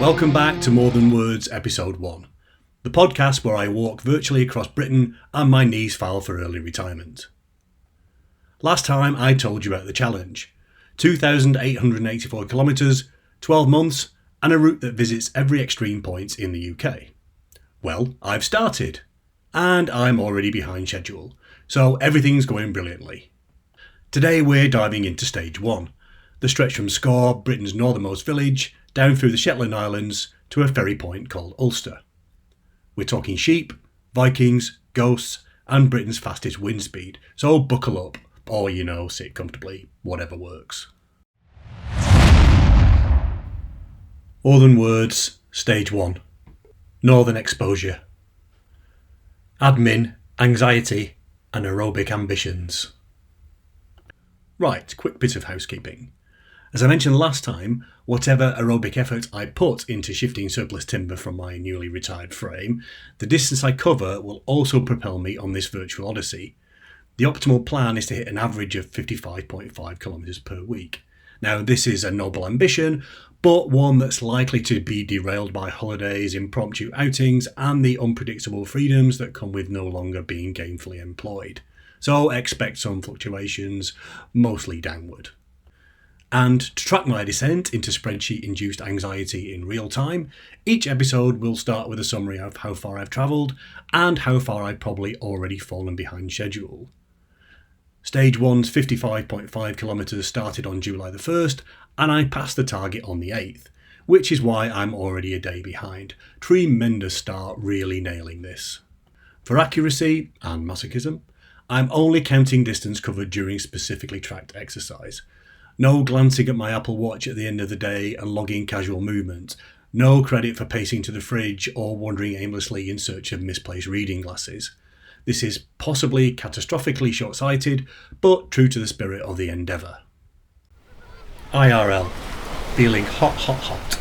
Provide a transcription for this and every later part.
Welcome back to More Than Words Episode 1, the podcast where I walk virtually across Britain and my knees file for early retirement. Last time I told you about the challenge, 2,884 kilometres, 12 months and a route that visits every extreme point in the UK. Well, I've started, and I'm already behind schedule, so everything's going brilliantly. Today we're diving into Stage 1, the stretch from Skåre, Britain's northernmost village, down through the Shetland Islands to a ferry point called Ulster. We're talking sheep, Vikings, ghosts and Britain's fastest wind speed, so buckle up, or sit comfortably, whatever works. More Than Words, Stage 1. Northern exposure. Admin, anxiety and aerobic ambitions. Right, quick bit of housekeeping. As I mentioned last time, whatever aerobic effort I put into shifting surplus timber from my newly retired frame, the distance I cover will also propel me on this virtual odyssey. The optimal plan is to hit an average of 55.5 kilometres per week. Now this is a noble ambition, but one that's likely to be derailed by holidays, impromptu outings and the unpredictable freedoms that come with no longer being gainfully employed. So expect some fluctuations, mostly downward. And to track my descent into spreadsheet-induced anxiety in real time, each episode will start with a summary of how far I've travelled and how far I've probably already fallen behind schedule. Stage 1's 55.5 kilometres started on July the 1st and I passed the target on the 8th, which is why I'm already a day behind. Tremendous start, really nailing this. For accuracy and masochism, I'm only counting distance covered during specifically tracked exercise. No glancing at my Apple Watch at the end of the day and logging casual movement. No credit for pacing to the fridge or wandering aimlessly in search of misplaced reading glasses. This is possibly catastrophically short-sighted, but true to the spirit of the endeavour. IRL. Feeling hot.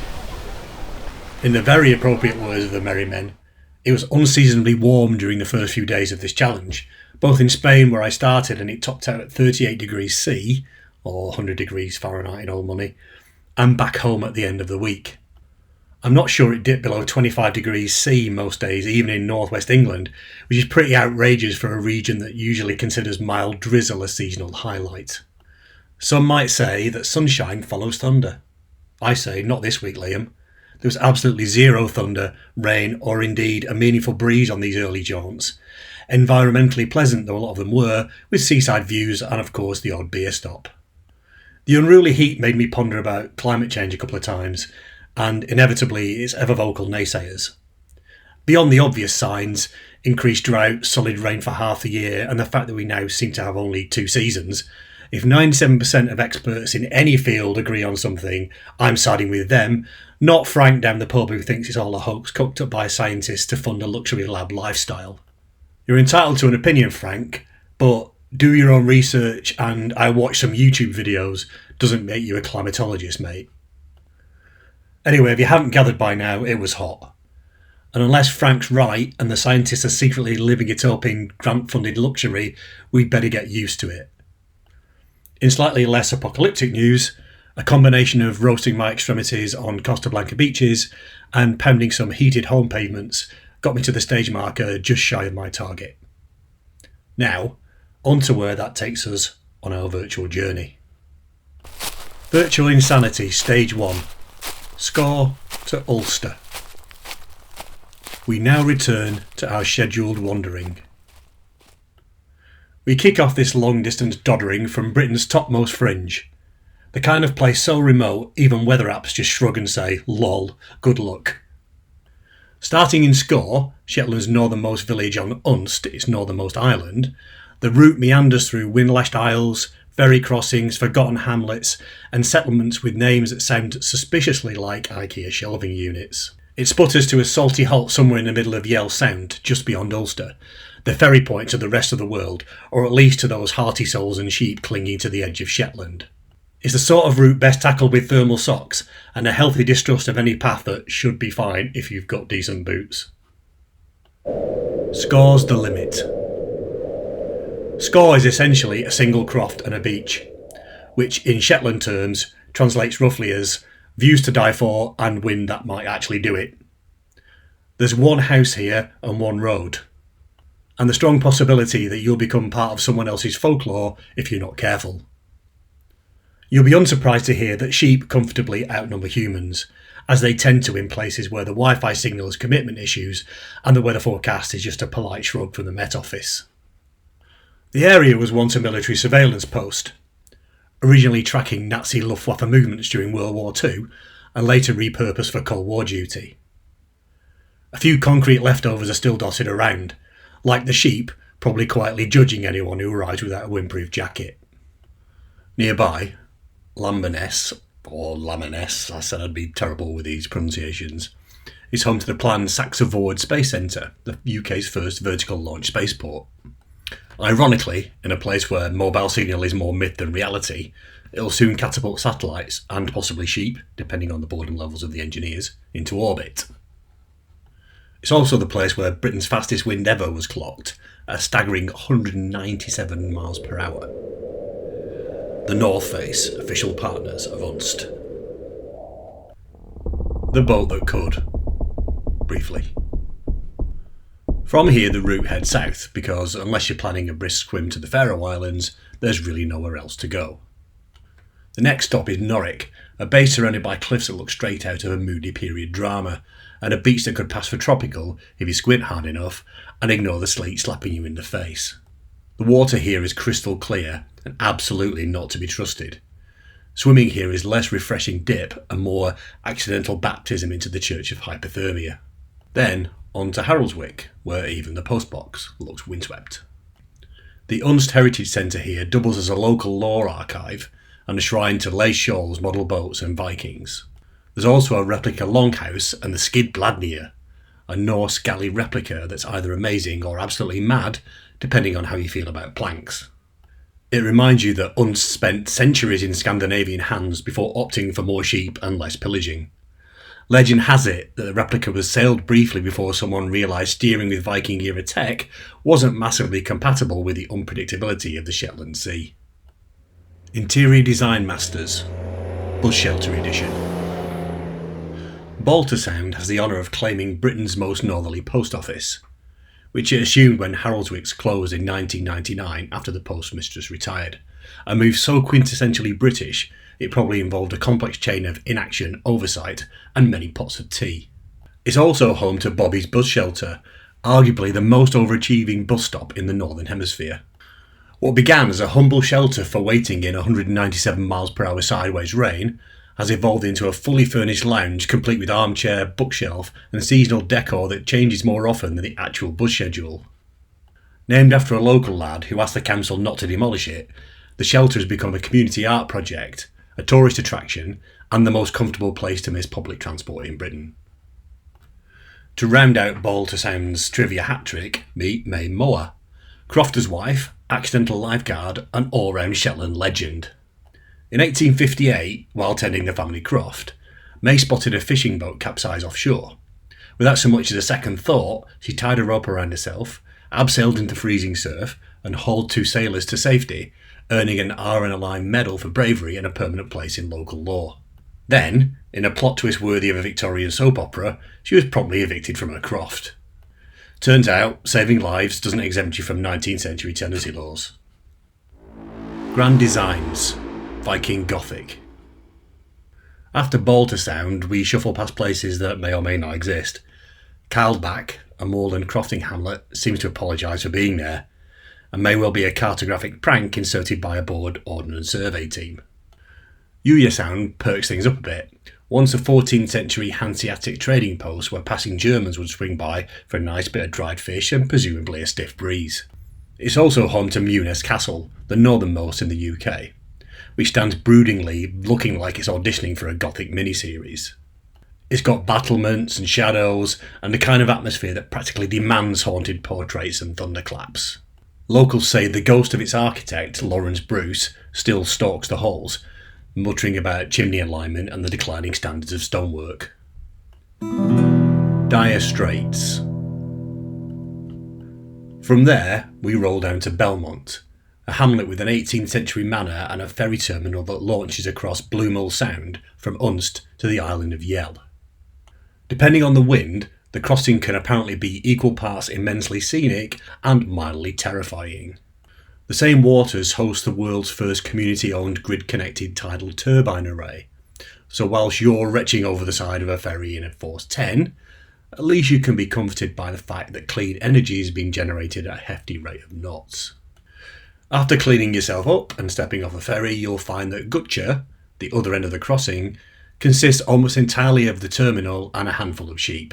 In the very appropriate words of the merry men, it was unseasonably warm during the first few days of this challenge, both in Spain where I started and it topped out at 38 degrees C, or 100 degrees Fahrenheit in old money, and back home at the end of the week. I'm not sure it dipped below 25 degrees C most days, even in northwest England, which is pretty outrageous for a region that usually considers mild drizzle a seasonal highlight. Some might say that sunshine follows thunder. I say not this week, Liam. There was absolutely zero thunder, rain, or indeed a meaningful breeze on these early jaunts. Environmentally pleasant though a lot of them were, with seaside views and of course the odd beer stop. The unruly heat made me ponder about climate change a couple of times, and inevitably its ever-vocal naysayers. Beyond the obvious signs, increased drought, solid rain for half the year, and the fact that we now seem to have only 2 seasons, if 97% of experts in any field agree on something, I'm siding with them, not Frank down the pub who thinks it's all a hoax cooked up by scientists to fund a luxury lab lifestyle. You're entitled to an opinion, Frank, but do your own research and I watch some YouTube videos doesn't make you a climatologist, mate. Anyway, if you haven't gathered by now, it was hot. And unless Frank's right and the scientists are secretly living it up in grant-funded luxury, we'd better get used to it. In slightly less apocalyptic news, a combination of roasting my extremities on Costa Blanca beaches and pounding some heated home pavements got me to the stage marker just shy of my target. Now, on to where that takes us on our virtual journey. Virtual Insanity Stage 1. Skåre to Ulster. We now return to our scheduled wandering. We kick off this long-distance doddering from Britain's topmost fringe. The kind of place so remote, even weather apps just shrug and say, lol, good luck. Starting in Skåre, Shetland's northernmost village on Unst, its northernmost island, the route meanders through wind-lashed isles, ferry crossings, forgotten hamlets, and settlements with names that sound suspiciously like IKEA shelving units. It sputters to a salty halt somewhere in the middle of Yell Sound, just beyond Ulster, the ferry point to the rest of the world, or at least to those hearty souls and sheep clinging to the edge of Shetland. It's the sort of route best tackled with thermal socks, and a healthy distrust of any path that should be fine if you've got decent boots. Skåre's the limit. Skåre is essentially a single croft and a beach, which in Shetland terms translates roughly as Views to die for, and wind that might actually do it. There's one house here and one road, and the strong possibility that you'll become part of someone else's folklore if you're not careful. You'll be unsurprised to hear that sheep comfortably outnumber humans, as they tend to in places where the Wi-Fi signal has commitment issues and the weather forecast is just a polite shrug from the Met Office. The area was once a military surveillance post, originally tracking Nazi Luftwaffe movements during World War II and later repurposed for Cold War duty. A few concrete leftovers are still dotted around, like the sheep probably quietly judging anyone who arrives without a windproof jacket. Nearby, Lamberness, or Lamerness, I said I'd be terrible with these pronunciations, is home to the planned Saxe-Voorhout Space Centre, the UK's first vertical launch spaceport. Ironically, in a place where mobile signal is more myth than reality, it'll soon catapult satellites, and possibly sheep, depending on the boredom levels of the engineers, into orbit. It's also the place where Britain's fastest wind ever was clocked, at a staggering 197 miles per hour. The North Face, official partners of Unst. The boat that could. Briefly. From here the route heads south, because unless you're planning a brisk swim to the Faroe Islands, there's really nowhere else to go. The next stop is Norwich, a base surrounded by cliffs that look straight out of a moody period drama, and a beach that could pass for tropical if you squint hard enough and ignore the sleet slapping you in the face. The water here is crystal clear and absolutely not to be trusted. Swimming here is less refreshing dip and more accidental baptism into the church of hypothermia. Then on to Haroldswick, where even the postbox looks windswept. The Unst Heritage Centre here doubles as a local lore archive and a shrine to lace shawls, model boats and Vikings. There's also a replica longhouse and the Skid Bladnir, a Norse galley replica that's either amazing or absolutely mad, depending on how you feel about planks. It reminds you that Unst spent centuries in Scandinavian hands before opting for more sheep and less pillaging. Legend has it that the replica was sailed briefly before someone realised steering with Viking-era tech wasn't massively compatible with the unpredictability of the Shetland Sea. Interior Design Masters, Bus Shelter Edition. Baltersound has the honour of claiming Britain's most northerly post office, which it assumed when Haroldswick's closed in 1999 after the postmistress retired, a move so quintessentially British it probably involved a complex chain of inaction, oversight and many pots of tea. It's also home to Bobby's Bus Shelter, arguably the most overachieving bus stop in the Northern Hemisphere. What began as a humble shelter for waiting in 197 miles per hour sideways rain has evolved into a fully furnished lounge complete with armchair, bookshelf and seasonal decor that changes more often than the actual bus schedule. Named after a local lad who asked the council not to demolish it, the shelter has become a community art project, a tourist attraction and the most comfortable place to miss public transport in Britain. To round out Baltersound's trivia hat-trick, meet May Moore, Crofter's wife, accidental lifeguard and all-round Shetland legend. In 1858, while tending the family croft, May spotted a fishing boat capsize offshore. Without so much as a second thought, she tied a rope around herself, abseiled into freezing surf and hauled 2 sailors to safety, earning an R&LI medal for bravery and a permanent place in local law. Then, in a plot twist worthy of a Victorian soap opera, she was promptly evicted from her croft. Turns out, saving lives doesn't exempt you from 19th century tenancy laws. Grand Designs, Viking Gothic. After Baltersound, we shuffle past places that may or may not exist. Carlsbach, a moorland crofting hamlet, seems to apologise for being there, and may well be a cartographic prank inserted by a bored Ordnance Survey team. Uyasound perks things up a bit, once a 14th century Hanseatic trading post where passing Germans would swing by for a nice bit of dried fish and presumably a stiff breeze. It's also home to Muness Castle, the northernmost in the UK, which stands broodingly looking like it's auditioning for a Gothic miniseries. It's got battlements and shadows and the kind of atmosphere that practically demands haunted portraits and thunderclaps. Locals say the ghost of its architect, Lawrence Bruce, still stalks the halls, muttering about chimney alignment and the declining standards of stonework. Dire Straits. From there, we roll down to Belmont, a hamlet with an 18th century manor and a ferry terminal that launches across Bloomull Sound from Unst to the island of Yell. Depending on the wind, the crossing can apparently be equal parts immensely scenic and mildly terrifying. The same waters host the world's first community-owned grid-connected tidal turbine array, so whilst you're retching over the side of a ferry in a force 10, at least you can be comforted by the fact that clean energy is being generated at a hefty rate of knots. After cleaning yourself up and stepping off a ferry, you'll find that Gutcher, the other end of the crossing, consists almost entirely of the terminal and a handful of sheep.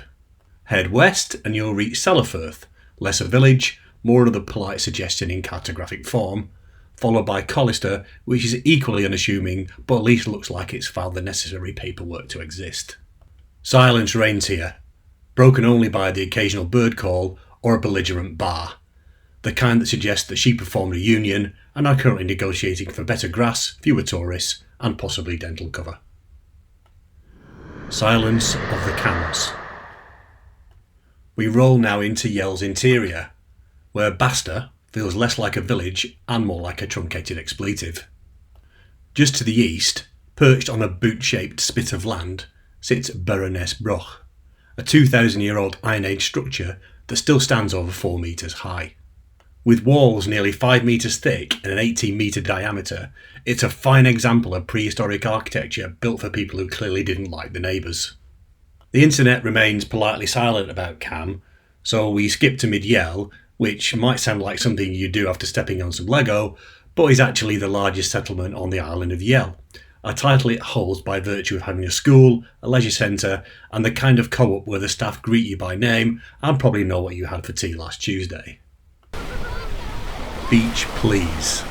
Head west and you'll reach Sellaforth, less a village, more of the polite suggestion in cartographic form, followed by Collister, which is equally unassuming but at least looks like it's filed the necessary paperwork to exist. Silence reigns here, broken only by the occasional bird call or a belligerent bar, the kind that suggests that sheep have formed a union and are currently negotiating for better grass, fewer tourists and possibly dental cover. Silence of the camps. We roll now into Yell's interior, where Basta feels less like a village and more like a truncated expletive. Just to the east, perched on a boot-shaped spit of land, sits Baroness Broch, a 2,000-year-old Iron Age structure that still stands over 4 metres high. With walls nearly 5 metres thick and an 18-metre diameter, it's a fine example of prehistoric architecture built for people who clearly didn't like the neighbours. The internet remains politely silent about Cam, so we skip to Mid-Yell, which might sound like something you do after stepping on some Lego, but is actually the largest settlement on the island of Yell, a title it holds by virtue of having a school, a leisure centre, and the kind of co-op where the staff greet you by name and probably know what you had for tea last Tuesday. Beach Please.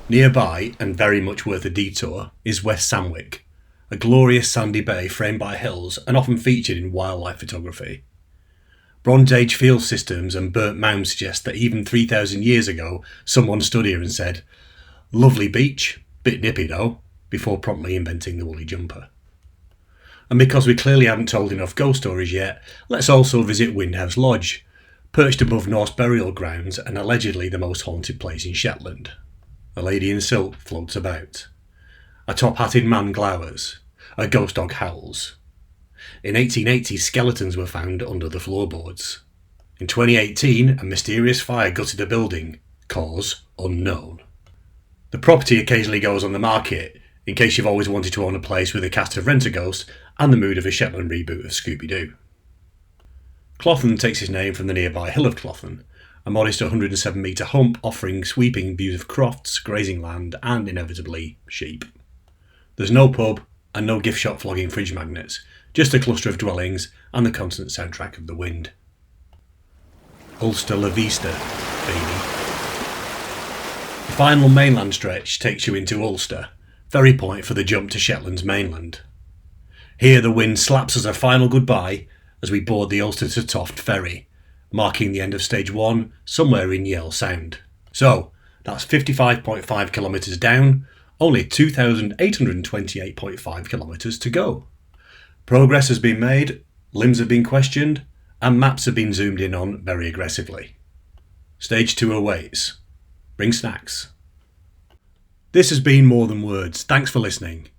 Nearby, and very much worth a detour, is West Sandwich, a glorious sandy bay framed by hills and often featured in wildlife photography. Bronze Age field systems and burnt mounds suggest that even 3,000 years ago someone stood here and said, "Lovely beach, bit nippy though," before promptly inventing the woolly jumper. And because we clearly haven't told enough ghost stories yet, let's also visit Windhouse Lodge, perched above Norse burial grounds and allegedly the most haunted place in Shetland. A lady in silk floats about. A top-hatted man glowers. A ghost dog howls. In 1880, skeletons were found under the floorboards. In 2018, a mysterious fire gutted the building. Cause unknown. The property occasionally goes on the market, in case you've always wanted to own a place with a cast of Rent-A-Ghost and the mood of a Shetland reboot of Scooby-Doo. Clothen takes its name from the nearby Hill of Clothen, a modest 107-metre hump offering sweeping views of crofts, grazing land and, inevitably, sheep. There's no pub and no gift shop flogging fridge magnets, just a cluster of dwellings and the constant soundtrack of the wind. Ulster La Vista, baby. The final mainland stretch takes you into Ulster, ferry point for the jump to Shetland's mainland. Here the wind slaps us a final goodbye as we board the Ulster to Toft ferry, marking the end of stage 1 somewhere in Yell Sound. So, that's 55.5 kilometres down, only 2,828.5 kilometres to go. Progress has been made, limbs have been questioned, and maps have been zoomed in on very aggressively. Stage 2 awaits. Bring snacks. This has been More Than Words. Thanks for listening.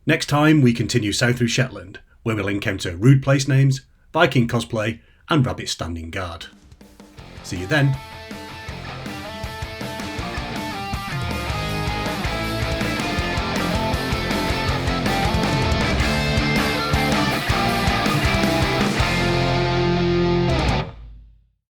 Next time we continue south through Shetland, where we'll encounter rude place names, Viking cosplay, and rabbit standing guard. See you then.